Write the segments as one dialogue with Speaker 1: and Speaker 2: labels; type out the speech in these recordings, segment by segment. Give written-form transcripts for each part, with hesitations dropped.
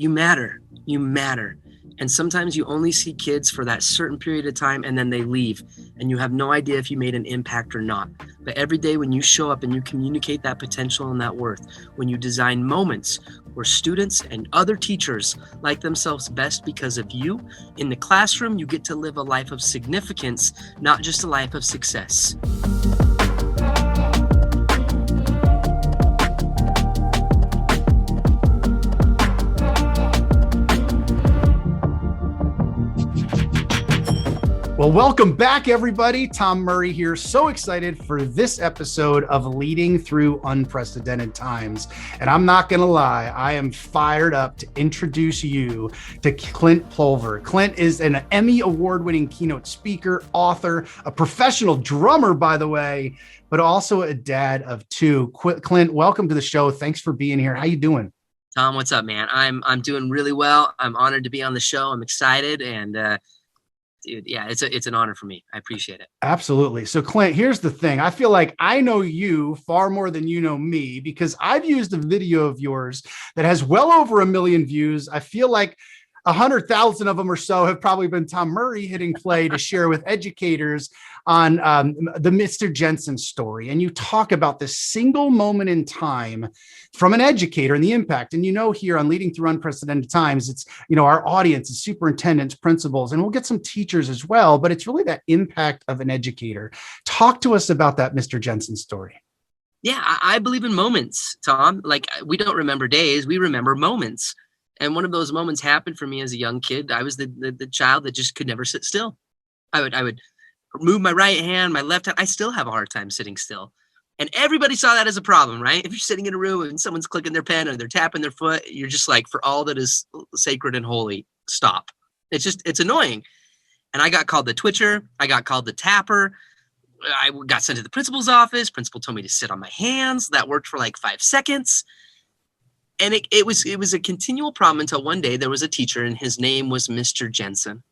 Speaker 1: You matter. You matter. And sometimes you only see kids for that certain period of time and then they leave and you have no idea if you made an impact or not. But every day when you show up and you communicate that potential and that worth, when you design moments where students and other teachers like themselves best because of you, in the classroom, you get to live a life of significance, not just a life of success.
Speaker 2: Well, welcome back, everybody. Tom Murray here. So excited for this episode of Leading Through Unprecedented Times. And I'm not going to lie, I am fired up to introduce you to Clint Pulver. Clint is an Emmy award-winning keynote speaker, author, a professional drummer, by the way, but also a dad of two. Clint, welcome to the show. Thanks for being here. How you doing?
Speaker 1: Tom, what's up, man? I'm doing really well. I'm honored to be on the show. I'm excited and dude, yeah, it's an honor for me. I appreciate it.
Speaker 2: Absolutely. So Clint, here's the thing. I feel like I know you far more than you know me because I've used a video of yours that has well over 1 million views. I feel like 100,000 of them or so have probably been Tom Murray hitting play to share with educators on the Mr. Jensen story. And you talk about this single moment in time from an educator and the impact. And here on Leading Through Unprecedented Times, it's, our audience is superintendents, principals, and we'll get some teachers as well, but it's really that impact of an educator. Talk to us about that Mr. Jensen story.
Speaker 1: Yeah, I believe in moments, Tom. Like, we don't remember days, we remember moments. And one of those moments happened for me as a young kid. I was the child that just could never sit still. I would move my right hand, my left hand. I still have a hard time sitting still. And everybody saw that as a problem, right? If you're sitting in a room and someone's clicking their pen or they're tapping their foot, you're just like, for all that is sacred and holy, stop. It's annoying. And I got called the twitcher. I got called the tapper. I got sent to the principal's office. Principal told me to sit on my hands. That worked for like 5 seconds. And it was a continual problem until one day there was a teacher and his name was Mr. Jensen.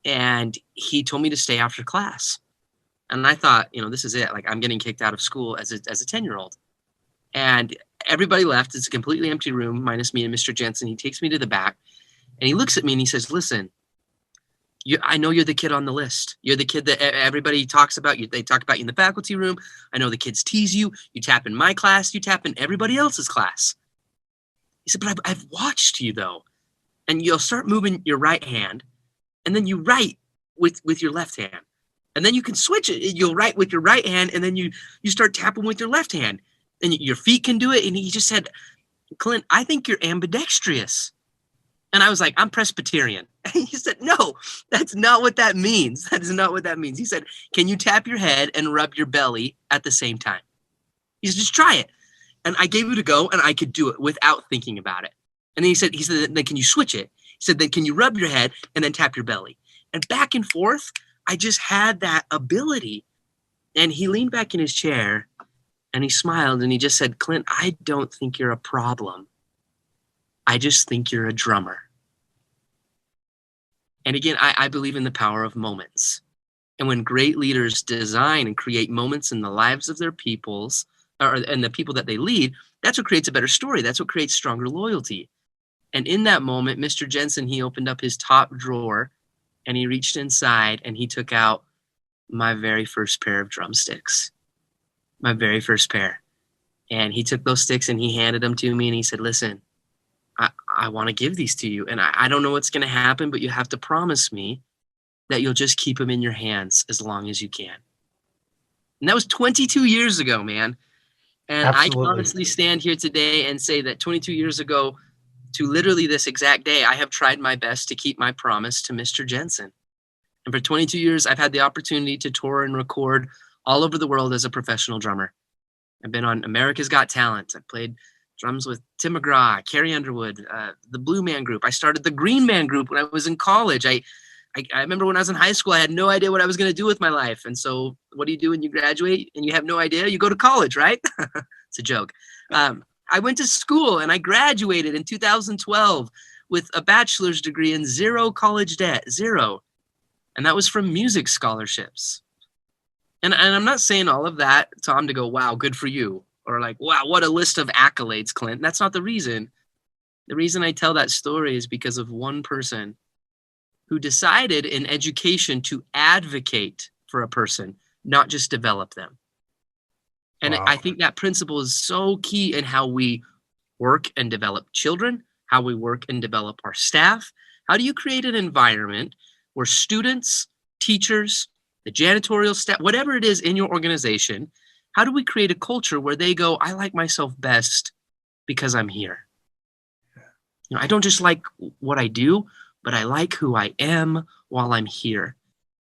Speaker 1: And he told me to stay after class. And I thought, this is it. Like, I'm getting kicked out of school as a 10-year-old. And everybody left. It's a completely empty room, minus me and Mr. Jensen. He takes me to the back and he looks at me and he says, listen, I know you're the kid on the list. You're the kid that everybody talks about. They talk about you in the faculty room. I know the kids tease you. You tap in my class. You tap in everybody else's class. He said, but I've watched you, though. And you'll start moving your right hand, and then you write with your left hand. And then you can switch it. You'll write with your right hand, and then you start tapping with your left hand. And your feet can do it. And he just said, Clint, I think you're ambidextrous. And I was like, I'm Presbyterian. And he said, no, that's not what that means. That is not what that means. He said, can you tap your head and rub your belly at the same time? He said, just try it. And I gave it a go, and I could do it without thinking about it. And then he said, then can you switch it? He said, then can you rub your head and then tap your belly? And back and forth, I just had that ability. And he leaned back in his chair, and he smiled, and he just said, Clint, I don't think you're a problem. I just think you're a drummer. And again, I believe in the power of moments. And when great leaders design and create moments in the lives of their peoples, and the people that they lead, that's what creates a better story. That's what creates stronger loyalty. And in that moment, Mr. Jensen, he opened up his top drawer and he reached inside and he took out my very first pair of drumsticks. My very first pair. And he took those sticks and he handed them to me and he said, listen, I want to give these to you. And I don't know what's going to happen, but you have to promise me that you'll just keep them in your hands as long as you can. And that was 22 years ago, man. And absolutely. I can honestly stand here today and say that 22 years ago to literally this exact day, I have tried my best to keep my promise to Mr. Jensen. And for 22 years, I've had the opportunity to tour and record all over the world as a professional drummer. I've been on America's Got Talent. I played drums with Tim McGraw, Carrie Underwood, the Blue Man Group. I started the Green Man Group when I was in college. I remember when I was in high school, I had no idea what I was going to do with my life. And so what do you do when you graduate and you have no idea? You go to college, right? It's a joke. I went to school and I graduated in 2012 with a bachelor's degree and 0 college debt, 0. And that was from music scholarships. And I'm not saying all of that, Tom, to go, wow, good for you. Or like, wow, what a list of accolades, Clint. That's not the reason. The reason I tell that story is because of one person who decided in education to advocate for a person, not just develop them. And
Speaker 2: Wow.
Speaker 1: I think that principle is so key in how we work and develop children, how we work and develop our staff. How do you create an environment where students, teachers, the janitorial staff, whatever it is in your organization, how do we create a culture where they go, I like myself best because I'm here? You know, I don't just like what I do, but I like who I am while I'm here.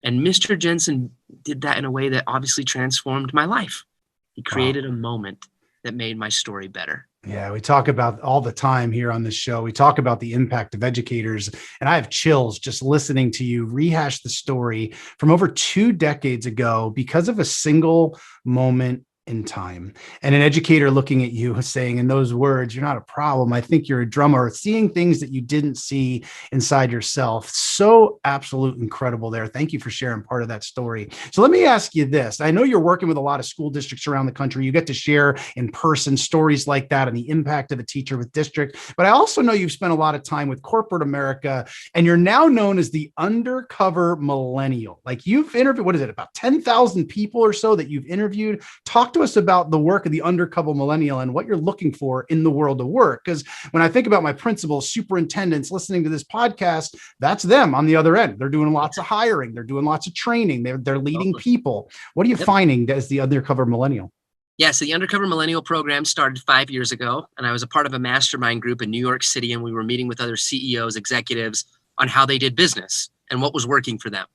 Speaker 1: And Mr. Jensen did that in a way that obviously transformed my life. He
Speaker 2: Wow.
Speaker 1: created a moment that made my story better.
Speaker 2: Yeah, we talk about all the time here on this show. We talk about the impact of educators, and I have chills just listening to you rehash the story from over 2 decades ago because of a single moment in time. And an educator looking at you saying, in those words, you're not a problem. I think you're a drummer, seeing things that you didn't see inside yourself. So absolute incredible there. Thank you for sharing part of that story. So let me ask you this. I know you're working with a lot of school districts around the country. You get to share in person stories like that and the impact of a teacher with district. But I also know you've spent a lot of time with corporate America, and you're now known as the undercover millennial. Like, you've interviewed, what is it, about 10,000 people or so that you've interviewed. Talk to us about the work of the undercover millennial and what you're looking for in the world of work. Because when I think about my principals, superintendents listening to this podcast, that's them on the other end. They're doing lots of hiring. They're doing lots of training. They're leading people. What are you finding as the undercover millennial?
Speaker 1: Yeah, so the Undercover Millennial program started 5 years ago, and I was a part of a mastermind group in New York City, and we were meeting with other CEOs, executives on how they did business and what was working for them.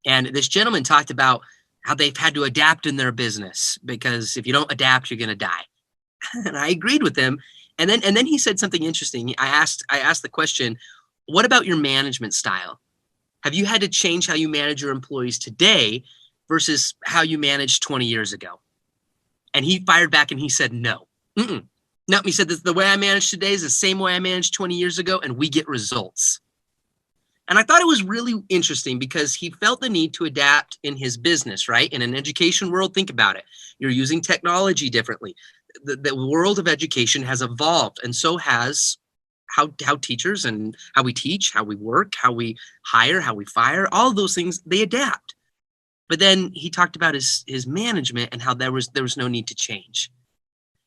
Speaker 1: And this gentleman talked about how they've had to adapt in their business, because if you don't adapt, you're going to die. And I agreed with him. And then he said something interesting. I asked the question, what about your management style? Have you had to change how you manage your employees today versus how you managed 20 years ago? And he fired back and he said, no. No, he said, the way I manage today is the same way I managed 20 years ago, and we get results. And I thought it was really interesting because he felt the need to adapt in his business, right? In an education world, think about it. You're using technology differently. The world of education has evolved, and so has how teachers and how we teach, how we work, how we hire, how we fire, all of those things, they adapt. But then he talked about his management and how there was no need to change.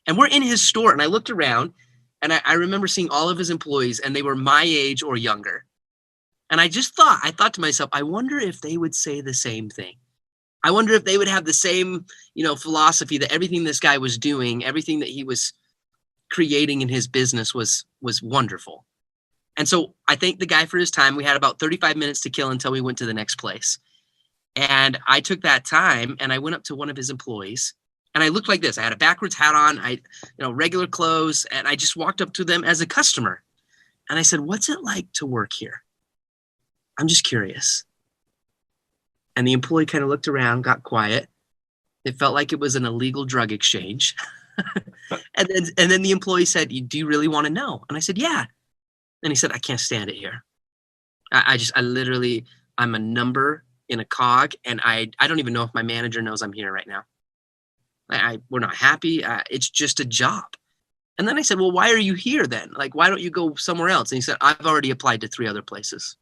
Speaker 1: And we're in his store, and I looked around, and I remember seeing all of his employees, and they were my age or younger. And I thought to myself, I wonder if they would say the same thing. I wonder if they would have the same, philosophy that everything this guy was doing, everything that he was creating in his business was wonderful. And so I thanked the guy for his time. We had about 35 minutes to kill until we went to the next place. And I took that time and I went up to one of his employees, and I looked like this. I had a backwards hat on, regular clothes, and I just walked up to them as a customer. And I said, what's it like to work here? I'm just curious. And the employee kind of looked around, got quiet. It felt like it was an illegal drug exchange. and then the employee said, do you really want to know? And I said, yeah. And he said, I can't stand it here. I'm a number in a cog, and I don't even know if my manager knows I'm here right now. We're not happy. It's just a job. And then I said, well, why are you here then? Like, why don't you go somewhere else? And he said, I've already applied to 3 other places.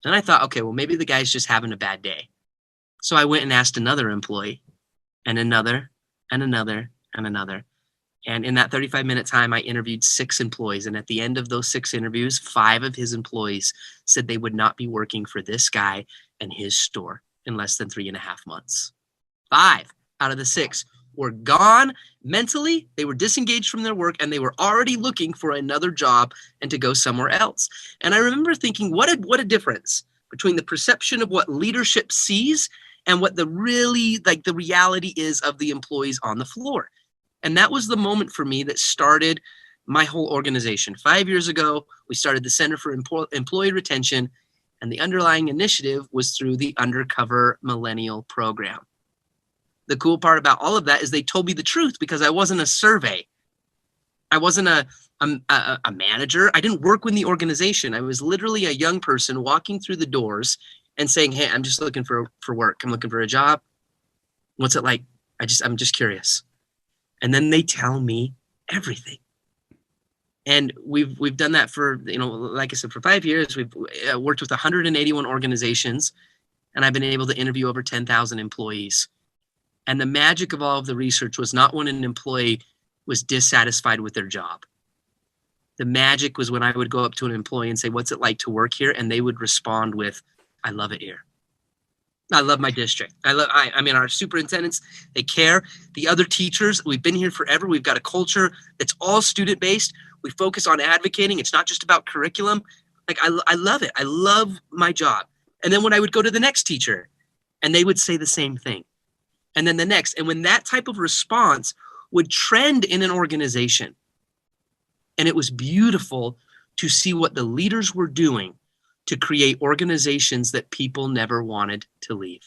Speaker 1: And I thought, okay, well, maybe the guy's just having a bad day. So I went and asked another employee, and another, and another, and another. And in that 35-minute time, I interviewed 6 employees. And at the end of those 6 interviews, 5 of his employees said they would not be working for this guy and his store in less than 3.5 months. 5 out of the 6 were gone mentally. They were disengaged from their work, and they were already looking for another job and to go somewhere else. And I remember thinking, what a difference between the perception of what leadership sees and what the reality is of the employees on the floor. And that was the moment for me that started my whole organization. 5 years ago, we started the Center for Employee Retention, and the underlying initiative was through the Undercover Millennial program. The cool part about all of that is they told me the truth, because I wasn't a survey. I wasn't a manager. I didn't work with the organization. I was literally a young person walking through the doors and saying, hey, I'm just looking for work. I'm looking for a job. What's it like? I'm just curious. And then they tell me everything. And we've done that for, like I said, for 5 years. We've worked with 181 organizations, and I've been able to interview over 10,000 employees. And the magic of all of the research was not when an employee was dissatisfied with their job. The magic was when I would go up to an employee and say, "What's it like to work here?" And they would respond with, "I love it here. I love my district. I mean, our superintendents, they care. The other teachers, we've been here forever. We've got a culture that's all student-based. We focus on advocating. It's not just about curriculum. Like, I love it. I love my job." And then when I would go to the next teacher, and they would say the same thing. And then the next. And when that type of response would trend in an organization, and it was beautiful to see what the leaders were doing to create organizations that people never wanted to leave.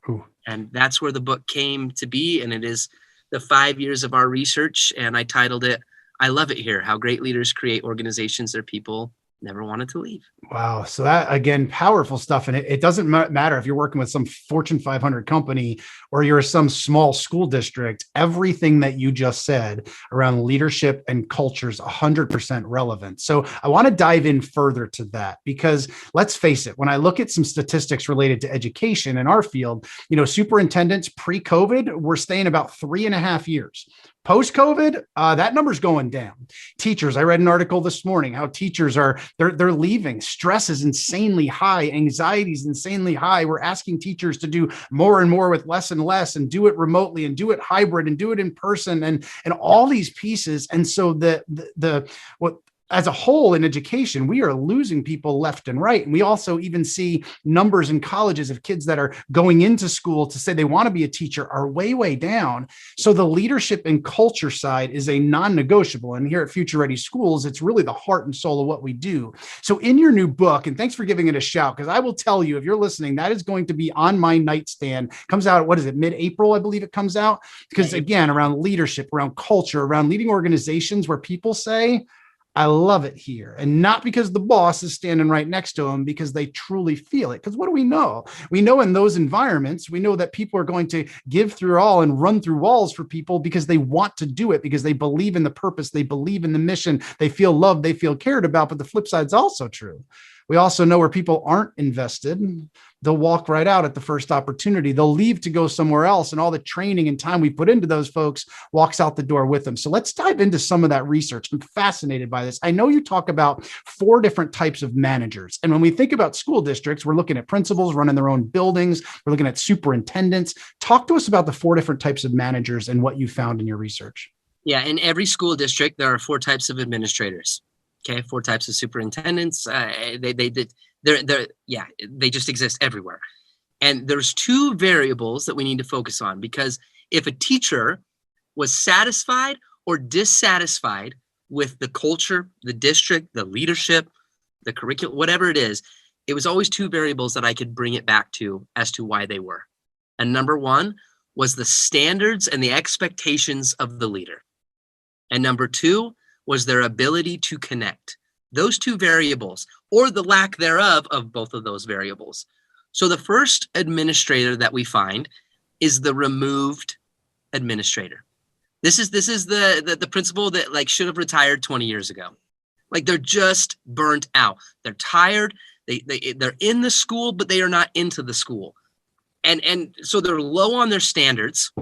Speaker 2: Ooh.
Speaker 1: And that's where the book came to be. And it is the 5 years of our research. And I titled it, "I Love It Here, How Great Leaders Create Organizations That People Never Wanted to Leave."
Speaker 2: Wow. So that, again, powerful stuff. And it doesn't matter if you're working with some Fortune 500 company or you're some small school district, everything that you just said around leadership and culture is 100% relevant. So I want to dive in further to that, because let's face it, when I look at some statistics related to education in our field, superintendents pre-COVID were staying about 3.5 years. Post-COVID, that number's going down. Teachers, I read an article this morning how teachers they're leaving. Stress is insanely high. Anxiety is insanely high. We're asking teachers to do more and more with less and less, and do it remotely, and do it hybrid, and do it in person, and all these pieces. And so what as a whole in education, we are losing people left and right. And we also even see numbers in colleges of kids that are going into school to say they want to be a teacher are way, way down. So the leadership and culture side is a non-negotiable. And here at Future Ready Schools, it's really the heart and soul of what we do. So in your new book, and thanks for giving it a shout, because I will tell you, if you're listening, that is going to be on my nightstand. Comes out, what is it, mid-April, I believe it comes out. Because again, around leadership, around culture, around leading organizations where people say, "I love it here." And not because the boss is standing right next to them, because they truly feel it. Because what do we know? We know in those environments, we know that people are going to give through all and run through walls for people because they want to do it, because they believe in the purpose, they believe in the mission, they feel loved, they feel cared about. But the flip side is also true. We also know where people aren't invested, they'll walk right out at the first opportunity. They'll leave to go somewhere else, and all the training and time we put into those folks walks out the door with them. So let's dive into some of that research. I'm fascinated by this. I know you talk about 4 different types of managers. And when we think about school districts, we're looking at principals running their own buildings. We're looking at superintendents. Talk to us about the 4 different types of managers and what you found in your research.
Speaker 1: Yeah, in every school district, there are 4 types of administrators. Okay, 4 types of superintendents. They just exist everywhere. And there's 2 variables that we need to focus on, because if a teacher was satisfied or dissatisfied with the culture, the district, the leadership, the curriculum, whatever it is, it was always 2 variables that I could bring it back to as to why they were. And number 1 was the standards and the expectations of the leader. And number 2 was their ability to connect. Those 2 variables, or the lack thereof of both of those variables. So the first administrator that we find is the removed administrator. This is the principal that should have retired 20 years ago. Like, they're just burnt out. They're tired. They're in the school, but they are not into the school. And so they're low on their standards.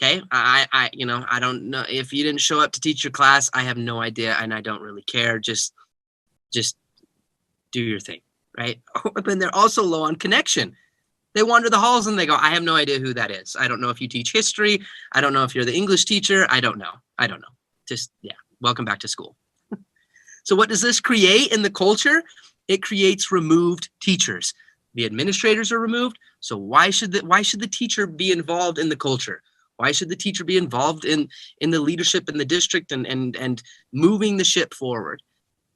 Speaker 1: Okay, I don't know if you didn't show up to teach your class. I have no idea, and I don't really care. Just do your thing, right? And they're also low on connection. They wander the halls and they go, "I have no idea who that is. I don't know if you teach history. I don't know if you're the English teacher. I don't know. Just, welcome back to school." So what does this create in the culture? It creates removed teachers. The administrators are removed. So why should the teacher be involved in the culture? Why should the teacher be involved in the leadership in the district and moving the ship forward?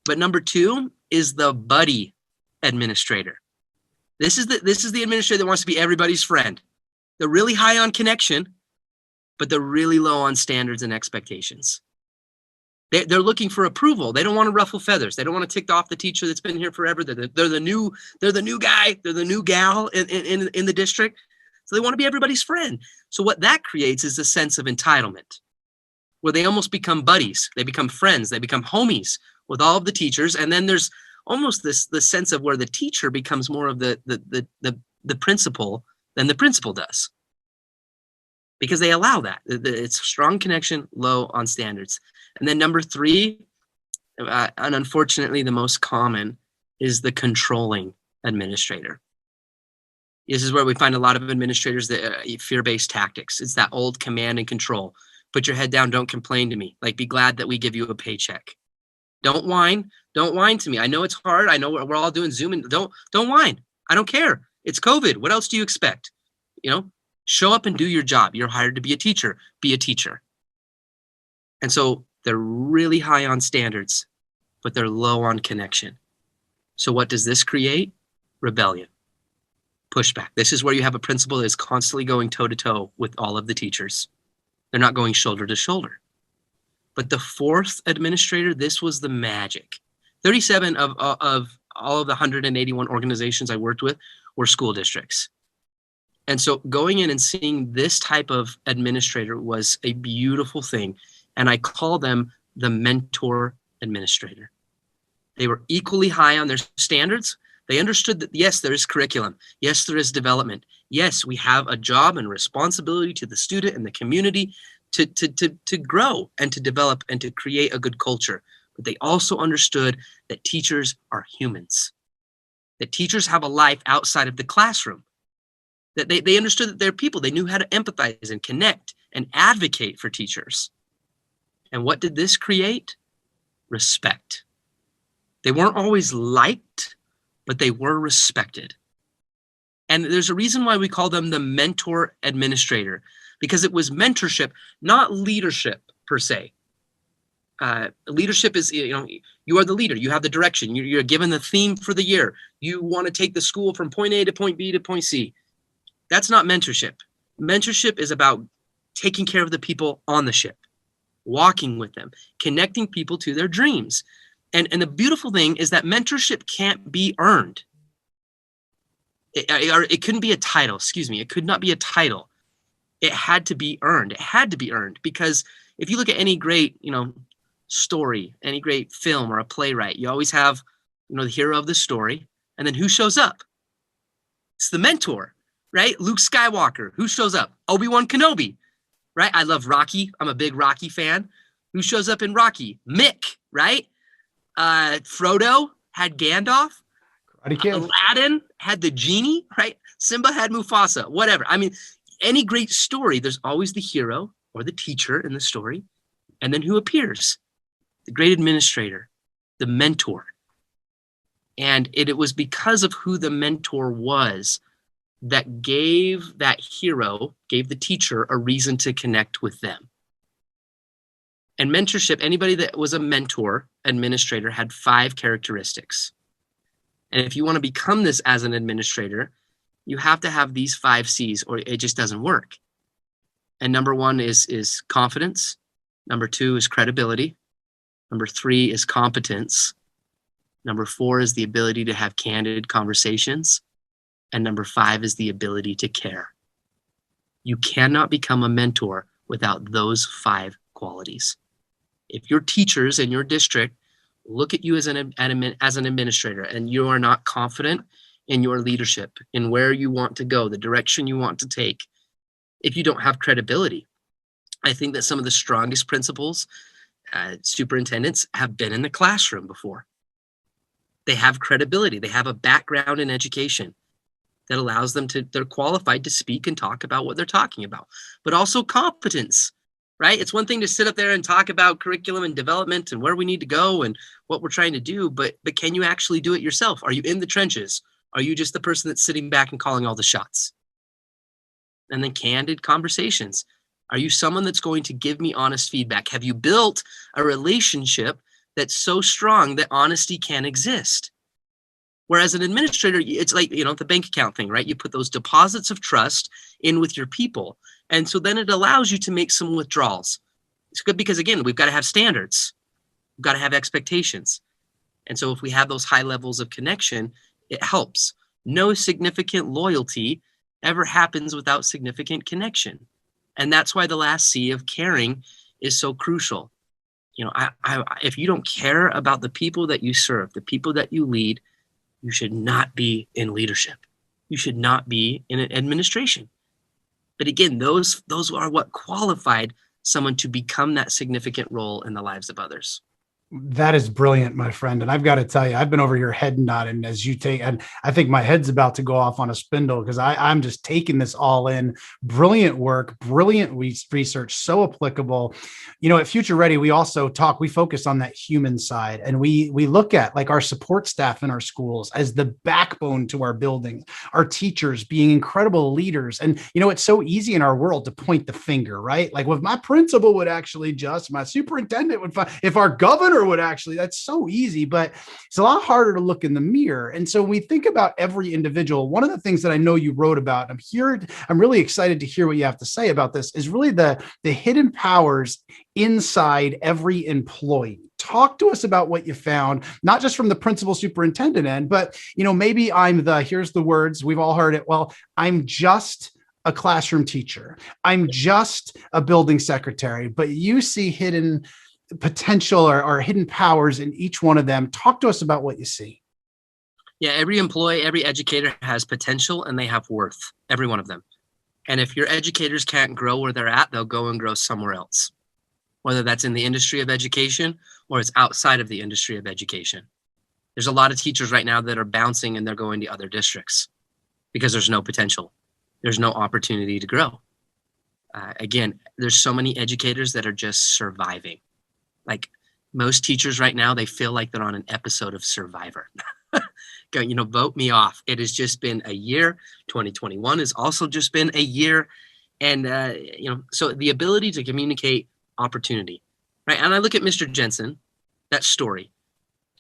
Speaker 1: But number 2 is the buddy administrator. This is the administrator that wants to be everybody's friend. They're really high on connection, but they're really low on standards and expectations. They're looking for approval. They don't want to ruffle feathers. They don't want to tick off the teacher that's been here forever. They're the new guy. They're the new gal in the district. So they want to be everybody's friend. So what that creates is a sense of entitlement. where they almost become buddies. They become friends. They become homies with all of the teachers. And then there's almost the sense of where the teacher becomes more of the principal than the principal does, because they allow that. It's strong connection, low on standards. And then number three, and unfortunately the most common, is the controlling administrator. This is where we find a lot of administrators that fear-based tactics. It's that old command and control. Put your head down, don't complain to me. Like, be glad that we give you a paycheck. Don't whine. Don't whine to me. I know it's hard. I know we're all doing Zoom, and don't whine. I don't care. It's COVID. What else do you expect? You know, show up and do your job. You're hired to be a teacher. Be a teacher. And so they're really high on standards, but they're low on connection. So what does this create? Rebellion. Pushback. This is where you have a principal that is constantly going toe-to-toe with all of the teachers. They're not going shoulder to shoulder. But the fourth administrator, this was the magic. 37 of all of the 181 organizations I worked with were school districts. And so going in and seeing this type of administrator was a beautiful thing. And I call them the mentor administrator. They were equally high on their standards. They understood that, yes, there is curriculum. Yes, there is development. Yes, we have a job and responsibility to the student and the community to grow and to develop and to create a good culture. But they also understood that teachers are humans, that teachers have a life outside of the classroom, that they understood that they're people. They knew how to empathize and connect and advocate for teachers. And what did this create? Respect. They weren't always liked, but they were respected. And there's a reason why we call them the mentor administrator, because it was mentorship, not leadership per se. Leadership is, you are the leader. You have the direction. You're given the theme for the year. You want to take the school from point A to point B to point C. That's not mentorship. Mentorship is about taking care of the people on the ship, walking with them, connecting people to their dreams. And the beautiful thing is that mentorship can't be earned. It couldn't be a title, excuse me. It could not be a title. It had to be earned. It had to be earned, because if you look at any great, story, any great film or a playwright, you always have, the hero of the story. And then who shows up? It's the mentor, right? Luke Skywalker. Who shows up? Obi-Wan Kenobi, right? I love Rocky. I'm a big Rocky fan. Who shows up in Rocky? Mick, right? Frodo had Gandalf. Aladdin had the genie, right? Simba had Mufasa, whatever. I mean, any great story, there's always the hero or the teacher in the story. And then who appears? The great administrator, the mentor. And it was because of who the mentor was that gave that hero, gave the teacher a reason to connect with them. And mentorship, anybody that was a mentor administrator had 5 characteristics. And if you want to become this as an administrator, you have to have these 5 C's or it just doesn't work. And number 1 is confidence. Number 2 is credibility. Number 3 is competence. Number 4 is the ability to have candid conversations. And number 5 is the ability to care. You cannot become a mentor without those 5 qualities. If your teachers in your district look at you as an administrator and you are not confident in your leadership, in where you want to go, the direction you want to take, if you don't have credibility, I think that some of the strongest principals, superintendents, have been in the classroom before. They have credibility. They have a background in education that allows them they're qualified to speak and talk about what they're talking about, but also competence. Right? It's one thing to sit up there and talk about curriculum and development and where we need to go and what we're trying to do, but can you actually do it yourself? Are you in the trenches? Are you just the person that's sitting back and calling all the shots? And then candid conversations. Are you someone that's going to give me honest feedback? Have you built a relationship that's so strong that honesty can exist? Whereas an administrator, it's like, the bank account thing, right? You put those deposits of trust in with your people. And so then it allows you to make some withdrawals. It's good because, again, we've got to have standards. We've got to have expectations. And so if we have those high levels of connection, it helps. No significant loyalty ever happens without significant connection. And that's why the last C of caring is so crucial. If you don't care about the people that you serve, the people that you lead, you should not be in leadership. You should not be in administration. But again, those are what qualified someone to become that significant role in the lives of others.
Speaker 2: That is brilliant, my friend. And I've got to tell you, I've been over your head nodding as you take, and I think my head's about to go off on a spindle because I'm just taking this all in. Brilliant work, brilliant research, so applicable. At Future Ready, we also we focus on that human side, and we look at like our support staff in our schools as the backbone to our buildings, our teachers being incredible leaders. And, it's so easy in our world to point the finger, right? Like if my principal would actually just, my superintendent would find, if our governor would actually, that's so easy, but it's a lot harder to look in the mirror. And so when we think about every individual, one of the things that I know you wrote about, I'm really excited to hear what you have to say about this, is really the hidden powers inside every employee. Talk to us about what you found, not just from the principal superintendent end, but maybe here's the words, we've all heard it. Well, I'm just a classroom teacher. I'm just a building secretary, but you see hidden potential or hidden powers in each one of them. Talk to us about what you see.
Speaker 1: Yeah, every employee, every educator has potential and they have worth, every one of them. And if your educators can't grow where they're at, they'll go and grow somewhere else, whether that's in the industry of education or it's outside of the industry of education. There's a lot of teachers right now that are bouncing and they're going to other districts because there's no potential. There's no opportunity to grow. Again, there's so many educators that are just surviving. Like most teachers right now, they feel like they're on an episode of Survivor. Go, vote me off. It has just been a year. 2021 has also just been a year. And, so the ability to communicate opportunity, right? And I look at Mr. Jensen, that story,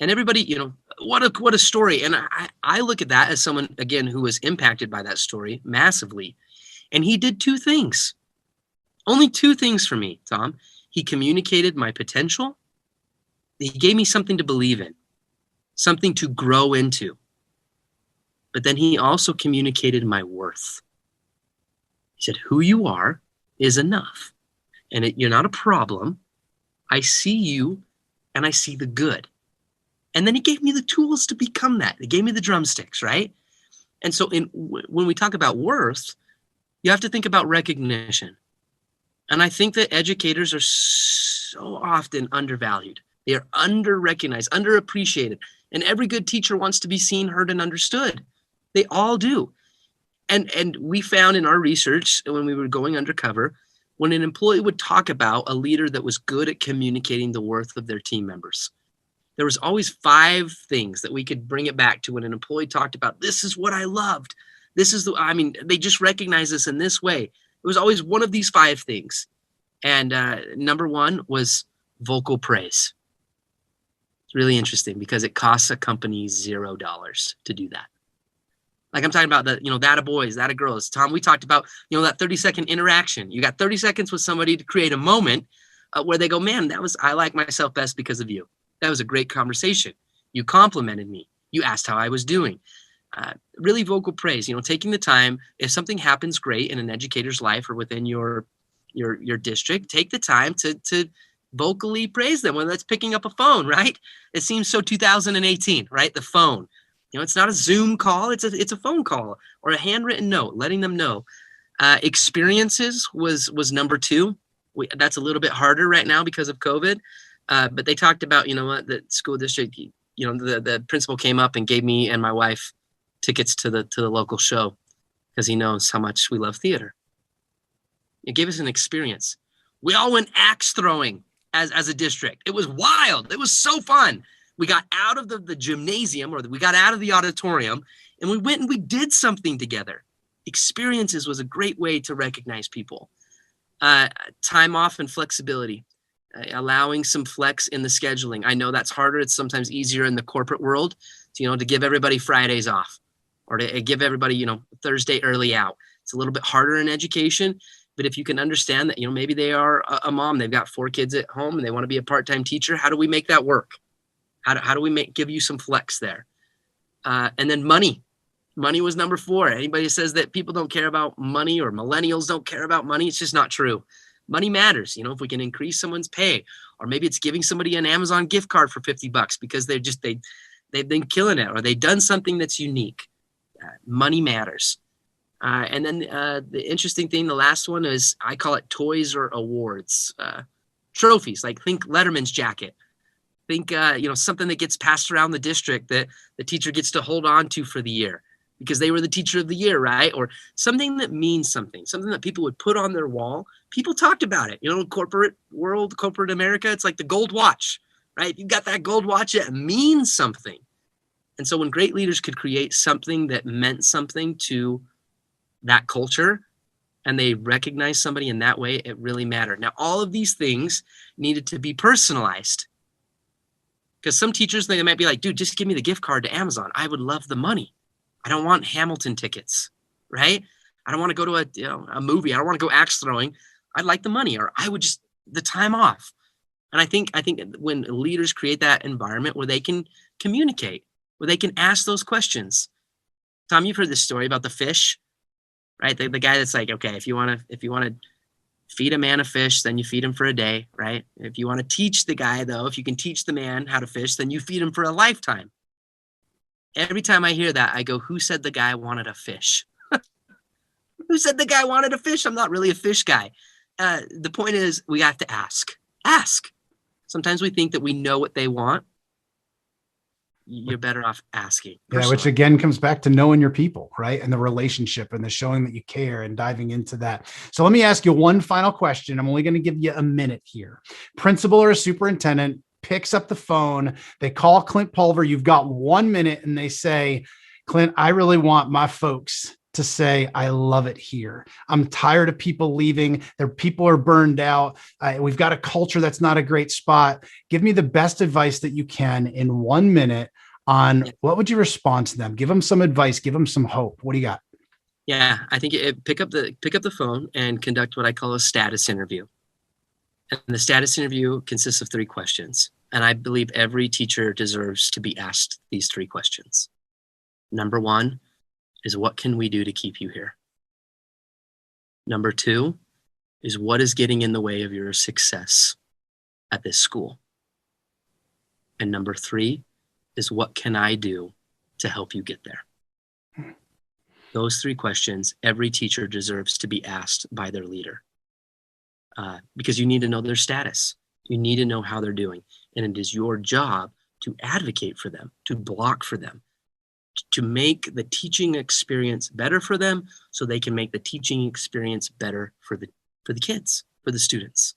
Speaker 1: and everybody, what a story. And I look at that as someone, again, who was impacted by that story massively. And he did two things, only two things for me, Tom. He communicated my potential. He gave me something to believe in, something to grow into. But then he also communicated my worth. He said, who you are is enough. And you're not a problem. I see you and I see the good. And then he gave me the tools to become that. He gave me the drumsticks, right? And so when we talk about worth, you have to think about recognition. And I think that educators are so often undervalued. They are under-recognized, underappreciated. And every good teacher wants to be seen, heard, and understood. They all do. And we found in our research, when we were going undercover, when an employee would talk about a leader that was good at communicating the worth of their team members, there was always 5 things that we could bring it back to when an employee talked about, this is what I loved. They just recognize this in this way. It was always one of these 5 things. And number 1 was vocal praise. It's really interesting because it costs a company $0 to do that. Like I'm talking about that of boys, that of girls. Tom, we talked about, that 30-second interaction. You got 30 seconds with somebody to create a moment where they go, man, I like myself best because of you. That was a great conversation. You complimented me. You asked how I was doing. Really vocal praise, taking the time. If something happens great in an educator's life or within your district, take the time to vocally praise them, whether that's picking up a phone, right? It seems so 2018, right? The phone. It's not a Zoom call, it's a phone call or a handwritten note, letting them know. Experiences was number 2. That's a little bit harder right now because of COVID. But they talked about, the school district, the principal came up and gave me and my wife tickets to the local show because he knows how much we love theater. It gave us an experience. We all went axe throwing as a district. It was wild. It was so fun. We got out of the gymnasium, or we got out of the auditorium, and we went and we did something together. Experiences was a great way to recognize people. Time off and flexibility. Allowing some flex in the scheduling. I know that's harder. It's sometimes easier in the corporate world to give everybody Fridays off or to give everybody, Thursday early out. It's a little bit harder in education, but if you can understand that, maybe they are a mom, they've got 4 kids at home and they want to be a part-time teacher. How do we make that work? How do we give you some flex there? And then money. Money was number 4. Anybody who says that people don't care about money or millennials don't care about money, it's just not true. Money matters. You know, if we can increase someone's pay, or maybe it's giving somebody an Amazon gift card for $50 because they've been killing it, or they've done something that's unique. Money matters. And then the interesting thing, the last one is, I call it toys or awards. Trophies, like think Letterman's jacket. Think, something that gets passed around the district that the teacher gets to hold on to for the year because they were the teacher of the year, right? Or something that means something that people would put on their wall. People talked about it, corporate world, corporate America. It's like the gold watch, right? You got that gold watch, it means something. And so when great leaders could create something that meant something to that culture, and they recognize somebody in that way, it really mattered. Now, all of these things needed to be personalized, because some teachers, they might be like, dude, just give me the gift card to Amazon. I would love the money. I don't want Hamilton tickets, right? I don't want to go to a movie. I don't want to go axe throwing. I'd like the money, or I would just the time off. And I think when leaders create that environment where they can communicate, where they can ask those questions. Tom, you've heard this story about the fish, right? The guy that's like, okay, if you want to feed a man a fish, then you feed him for a day, right? If you want to teach the guy, though, if you can teach the man how to fish, then you feed him for a lifetime. Every time I hear that, I go, who said the guy wanted a fish? Who said the guy wanted a fish? I'm not really a fish guy. The point is, we have to ask. Ask. Sometimes we think that we know what they want. You're better off asking.
Speaker 2: Yeah, which again comes back to knowing your people, right? And the relationship and the showing that you care and diving into that. So let me ask you one final question. I'm only going to give you a minute here. Principal or a superintendent picks up the phone. They call Clint Pulver. You've got 1 minute and they say, Clint, I really want my folks to say, I love it here. I'm tired of people leaving. Their people are burned out. We've got a culture that's not a great spot. Give me the best advice that you can in 1 minute on what would you respond to them? Give them some advice. Give them some hope. What do you got?
Speaker 1: Yeah, I think pick up the phone and conduct what I call a status interview. And the status interview consists of 3 questions. And I believe every teacher deserves to be asked these 3 questions. Number 1 is, what can we do to keep you here? Number 2 is, what is getting in the way of your success at this school? And number 3 is, what can I do to help you get there? Those 3 questions, every teacher deserves to be asked by their leader, because you need to know their status. You need to know how they're doing. And it is your job to advocate for them, to block for them, to make the teaching experience better for them so they can make the teaching experience better for the kids, for the students.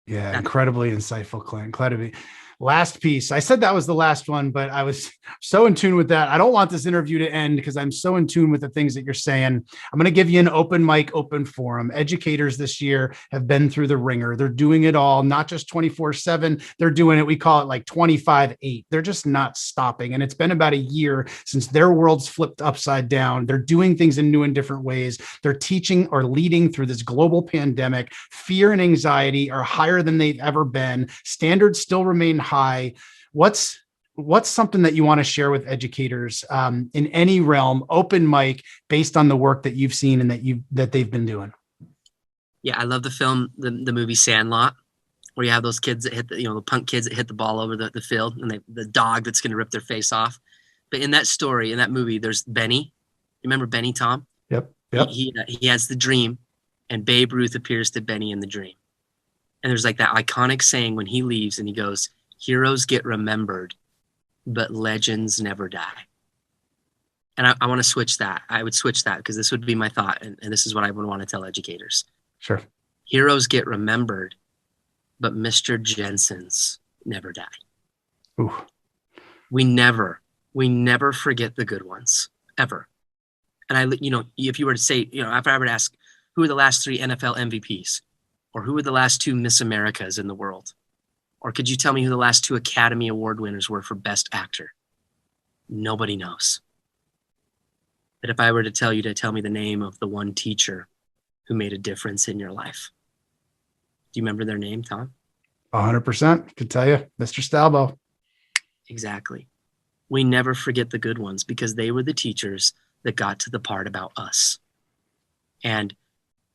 Speaker 2: Yeah, incredibly insightful, Clint. Glad to be. Last piece. I said that was the last one, but I was so in tune with that. I don't want this interview to end because I'm so in tune with the things that you're saying. I'm going to give you an open mic, open forum. Educators this year have been through the ringer. They're doing it all, not just 24/7. They're doing it. We call it like 25/8. They're just not stopping. And it's been about a year since their world's flipped upside down. They're doing things in new and different ways. They're teaching or leading through this global pandemic. Fear and anxiety are higher than they've ever been. Standards still remain high. What's something that you want to share with educators in any realm, open mic, based on the work that you've seen and that they've been doing?
Speaker 1: Yeah, I love the film, the movie Sandlot, where you have those kids that hit the punk kids that hit the ball over the field, and the dog that's going to rip their face off. But in that story, in that movie, there's Benny. You remember Benny, Tom?
Speaker 2: Yep.
Speaker 1: He has the dream, and Babe Ruth appears to Benny in the dream. And there's like that iconic saying when he leaves, and he goes, "Heroes get remembered, but legends never die." And I want to switch that. I would switch that because this would be my thought. And this is what I would want to tell educators.
Speaker 2: Sure.
Speaker 1: Heroes get remembered, but Mr. Jensen's never die.
Speaker 2: Ooh. We
Speaker 1: never forget the good ones, ever. And if you were to say, if I were to ask, who are the last 3 NFL MVPs? Or who were the last 2 Miss Americas in the world? Or could you tell me who the last 2 Academy Award winners were for Best Actor? Nobody knows. But if I were to tell you to tell me the name of the one teacher who made a difference in your life, do you remember their name, Tom?
Speaker 2: 100%. Could tell you, Mr. Stalbo.
Speaker 1: Exactly. We never forget the good ones because they were the teachers that got to the part about us. And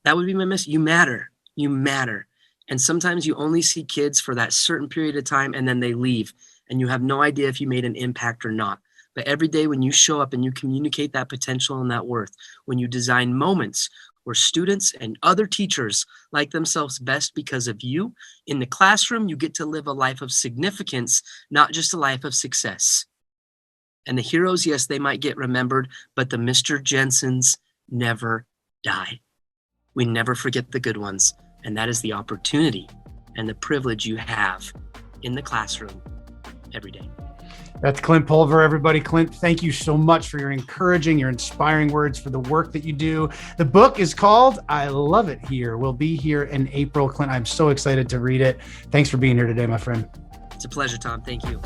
Speaker 1: that would be my message. You matter. You matter. And sometimes you only see kids for that certain period of time and then they leave and you have no idea if you made an impact or not. But every day when you show up and you communicate that potential and that worth, when you design moments where students and other teachers like themselves best because of you, in the classroom, you get to live a life of significance, not just a life of success. And the heroes, yes, they might get remembered, but the Mr. Jensens never die. We never forget the good ones. And that is the opportunity and the privilege you have in the classroom every day.
Speaker 2: That's Clint Pulver, everybody. Clint, thank you so much for your encouraging, your inspiring words, for the work that you do. The book is called I Love It Here. We'll be here in April. Clint, I'm so excited to read it. Thanks for being here today, my friend.
Speaker 1: It's a pleasure, Tom. Thank you.